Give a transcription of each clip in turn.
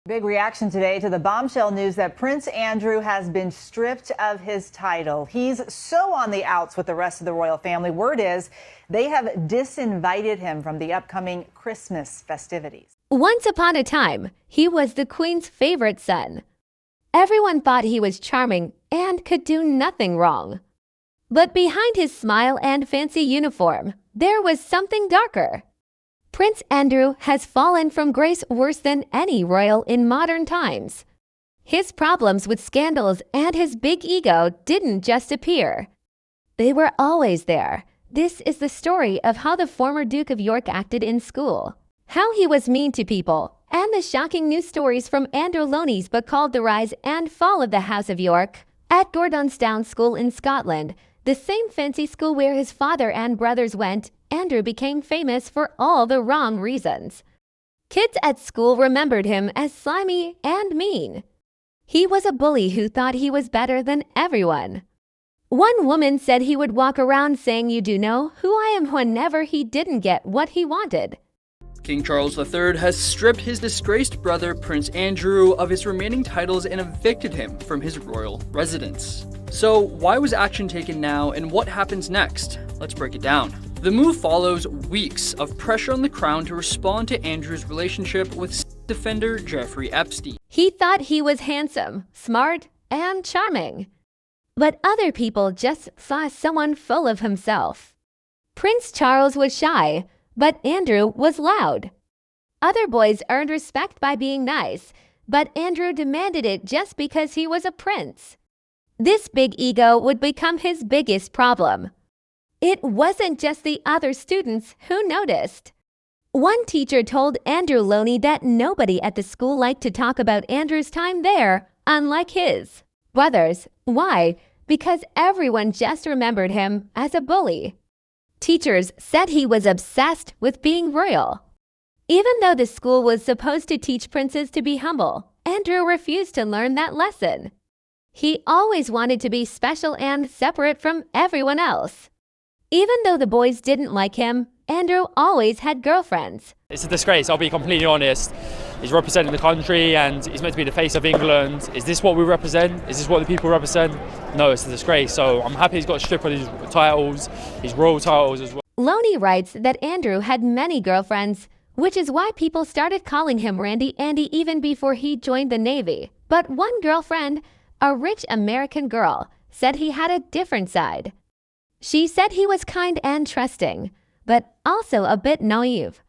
Big reaction today to the bombshell news that Prince Andrew has been stripped of his title. He's so on the outs with the rest of the royal family. Word is they have disinvited him from the upcoming Christmas festivities. Once upon a time, he was the Queen's favorite son. Everyone thought he was charming and could do nothing wrong. But behind his smile and fancy uniform, there was something darker. Prince Andrew has fallen from grace worse than any royal in modern times. His problems with scandals and his big ego didn't just appear. They were always there. This is the story of how the former Duke of York acted in school, how he was mean to people, and the shocking news stories from Andrew Loney's book called The Rise and Fall of the House of York. At Gordonstoun School in Scotland, the same fancy school where his father and brothers went, Andrew became famous for all the wrong reasons. Kids at school remembered him as slimy and mean. He was a bully who thought he was better than everyone. One woman said he would walk around saying, "You do know who I am," whenever he didn't get what he wanted. King Charles III has stripped his disgraced brother Prince Andrew of his remaining titles and evicted him from his royal residence. So why was action taken now and what happens next? Let's break it down. The move follows weeks of pressure on the crown to respond to Andrew's relationship with defender Jeffrey Epstein. He thought he was handsome, smart, and charming. But other people just saw someone full of himself. Prince Charles was shy, but Andrew was loud. Other boys earned respect by being nice, but Andrew demanded it just because he was a prince. This big ego would become his biggest problem. It wasn't just the other students who noticed. One teacher told Andrew Loney that nobody at the school liked to talk about Andrew's time there, unlike his brothers. Why? Because everyone just remembered him as a bully. Teachers said he was obsessed with being royal. Even though the school was supposed to teach princes to be humble, Andrew refused to learn that lesson. He always wanted to be special and separate from everyone else. Even though the boys didn't like him, Andrew always had girlfriends. It's a disgrace, I'll be completely honest. He's representing the country and he's meant to be the face of England. Is this what we represent? Is this what the people represent? No, it's a disgrace. So I'm happy he's got a strip on his titles, his royal titles as well. Loney writes that Andrew had many girlfriends, which is why people started calling him Randy Andy even before he joined the Navy. But one girlfriend, a rich American girl, said he had a different side. She said he was kind and trusting, but also a bit naive.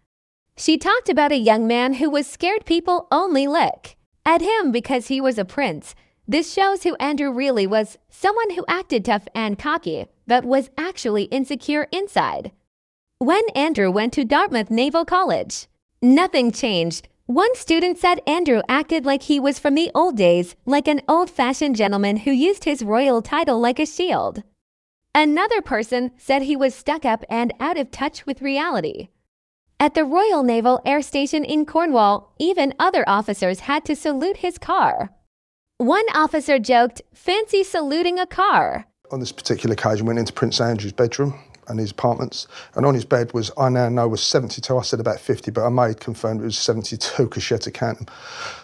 She talked about a young man who was scared people only look at him because he was a prince. This shows who Andrew really was, someone who acted tough and cocky, but was actually insecure inside. When Andrew went to Dartmouth Naval College, nothing changed. One student said Andrew acted like he was from the old days, like an old-fashioned gentleman who used his royal title like a shield. Another person said he was stuck up and out of touch with reality. At the Royal Naval Air Station in Cornwall, even other officers had to salute his car. One officer joked, "Fancy saluting a car." On this particular occasion, went into Prince Andrew's bedroom and his apartments, and on his bed was, I now know was 72, I said about 50, but a maid confirmed it was 72 because she had to count them.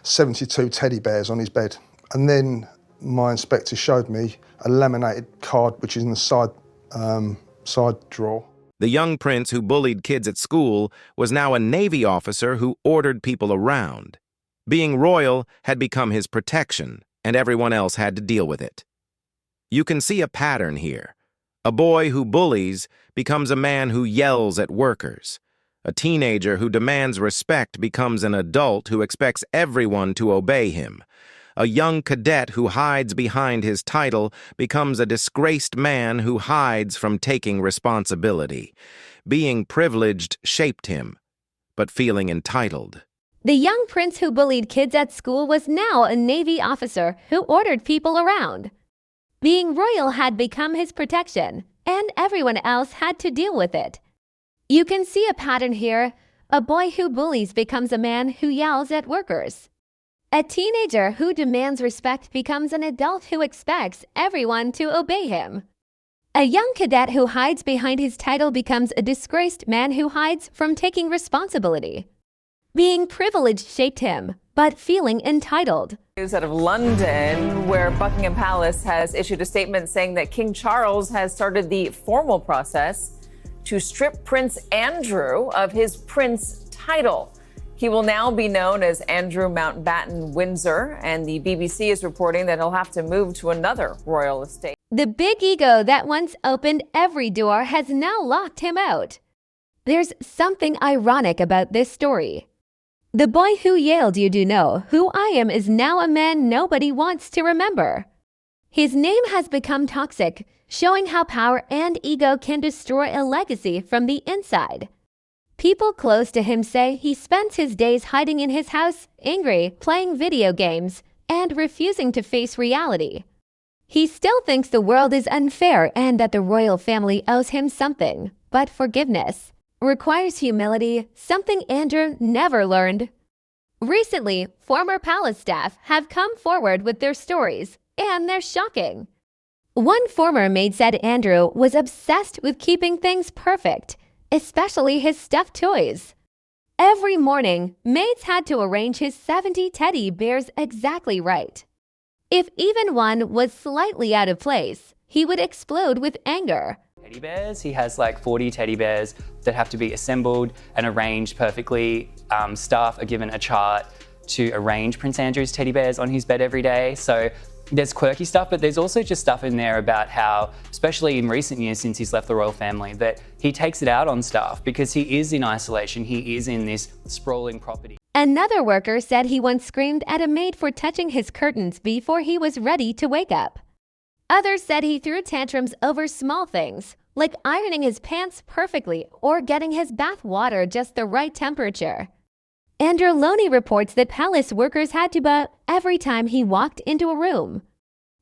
72 teddy bears on his bed. And then my inspector showed me a laminated card which is in the side drawer. The young prince who bullied kids at school was now a Navy officer who ordered people around. Being royal had become his protection, and everyone else had to deal with it. You can see a pattern here. A boy who bullies becomes a man who yells at workers. A teenager who demands respect becomes an adult who expects everyone to obey him. A young cadet who hides behind his title becomes a disgraced man who hides from taking responsibility. Being privileged shaped him, but feeling entitled. The young prince who bullied kids at school was now a Navy officer who ordered people around. Being royal had become his protection, and everyone else had to deal with it. You can see a pattern here. A boy who bullies becomes a man who yells at workers. A teenager who demands respect becomes an adult who expects everyone to obey him. A young cadet who hides behind his title becomes a disgraced man who hides from taking responsibility. Being privileged shaped him, but feeling entitled. News out of London, where Buckingham Palace has issued a statement saying that King Charles has started the formal process to strip Prince Andrew of his prince title. He will now be known as Andrew Mountbatten Windsor, and the BBC is reporting that he'll have to move to another royal estate. The big ego that once opened every door has now locked him out. There's something ironic about this story. The boy who yelled "You do know who I am" is now a man nobody wants to remember. His name has become toxic, showing how power and ego can destroy a legacy from the inside. People close to him say he spends his days hiding in his house, angry, playing video games, and refusing to face reality. He still thinks the world is unfair and that the royal family owes him something, but forgiveness requires humility, something Andrew never learned. Recently, former palace staff have come forward with their stories, and they're shocking. One former maid said Andrew was obsessed with keeping things perfect, especially his stuffed toys. Every morning, maids had to arrange his 70 teddy bears exactly right. If even one was slightly out of place, he would explode with anger. Teddy bears. He has like 40 teddy bears that have to be assembled and arranged perfectly. Staff are given a chart to arrange Prince Andrew's teddy bears on his bed every day. So there's quirky stuff, but there's also just stuff in there about how, especially in recent years since he's left the royal family, that he takes it out on staff because he is in isolation. He is in this sprawling property. Another worker said he once screamed at a maid for touching his curtains before he was ready to wake up. Others said he threw tantrums over small things, like ironing his pants perfectly or getting his bath water just the right temperature. Andrew Loney reports that palace workers had to bow every time he walked into a room.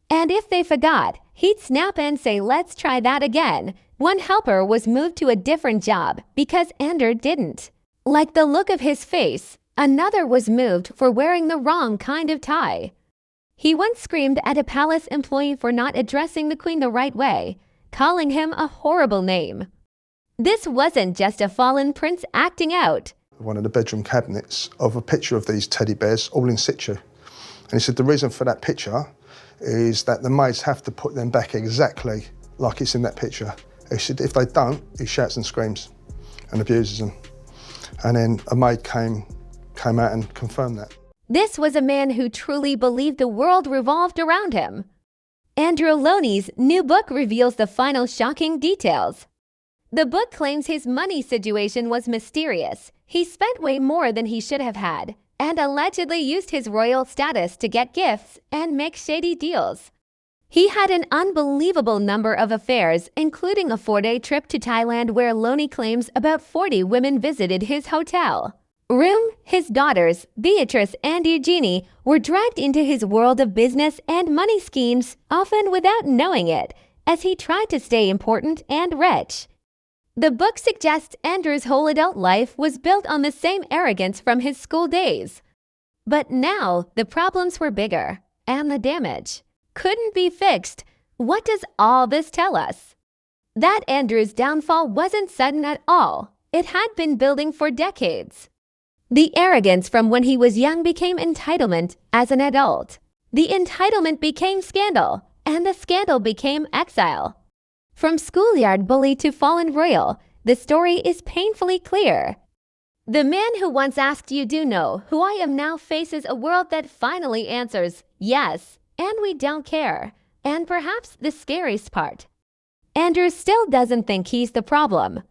And if they forgot, he'd snap and say, "Let's try that again." One helper was moved to a different job because Andrew didn't. Like the look of his face, another was moved for wearing the wrong kind of tie. He once screamed at a palace employee for not addressing the Queen the right way, calling him a horrible name. This wasn't just a fallen prince acting out. One of the bedroom cabinets of a picture of these teddy bears all in situ. And he said the reason for that picture is that the maids have to put them back exactly like it's in that picture. He said if they don't, he shouts and screams and abuses them. And then a maid came out and confirmed that. This was a man who truly believed the world revolved around him. Andrew Loney's new book reveals the final shocking details. The book claims his money situation was mysterious. He spent way more than he should have had, and allegedly used his royal status to get gifts and make shady deals. He had an unbelievable number of affairs, including a 4-day trip to Thailand where Loney claims about 40 women visited his hotel room. His daughters, Beatrice and Eugenie, were dragged into his world of business and money schemes, often without knowing it, as he tried to stay important and rich. The book suggests Andrew's whole adult life was built on the same arrogance from his school days. But now the problems were bigger, and the damage couldn't be fixed. What does all this tell us? That Andrew's downfall wasn't sudden at all. It had been building for decades. The arrogance from when he was young became entitlement as an adult. The entitlement became scandal, and the scandal became exile. From schoolyard bully to fallen royal, the story is painfully clear. The man who once asked "You do know who I am" now faces a world that finally answers yes, and we don't care. And perhaps the scariest part, Andrew still doesn't think he's the problem.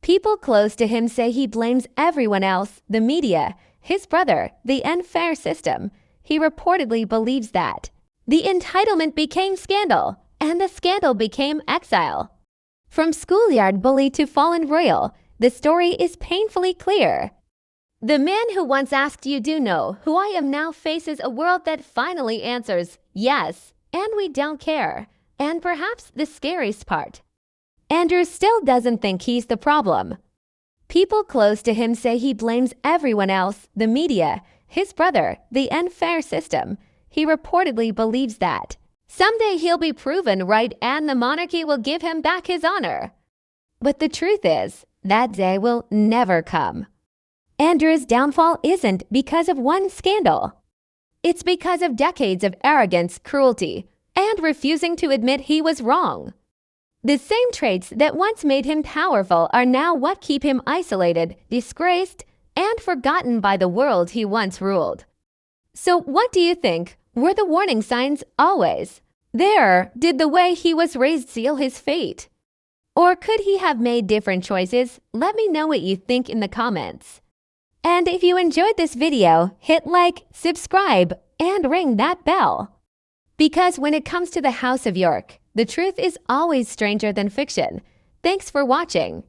People close to him say he blames everyone else, the media, his brother, the unfair system. He reportedly believes that. The entitlement became scandal, and the scandal became exile. From schoolyard bully to fallen royal, the story is painfully clear. The man who once asked "You do know who I am" now faces a world that finally answers yes, and we don't care. And perhaps the scariest part, Andrew still doesn't think he's the problem. People close to him say he blames everyone else, the media, his brother, the unfair system. He reportedly believes that. Someday he'll be proven right and the monarchy will give him back his honor. But the truth is, that day will never come. Andrew's downfall isn't because of one scandal. It's because of decades of arrogance, cruelty, and refusing to admit he was wrong. The same traits that once made him powerful are now what keep him isolated, disgraced, and forgotten by the world he once ruled. So what do you think? Were the warning signs always there? Did the way he was raised seal his fate? Or could he have made different choices? Let me know what you think in the comments. And if you enjoyed this video, hit like, subscribe, and ring that bell. Because when it comes to the House of York, the truth is always stranger than fiction. Thanks for watching.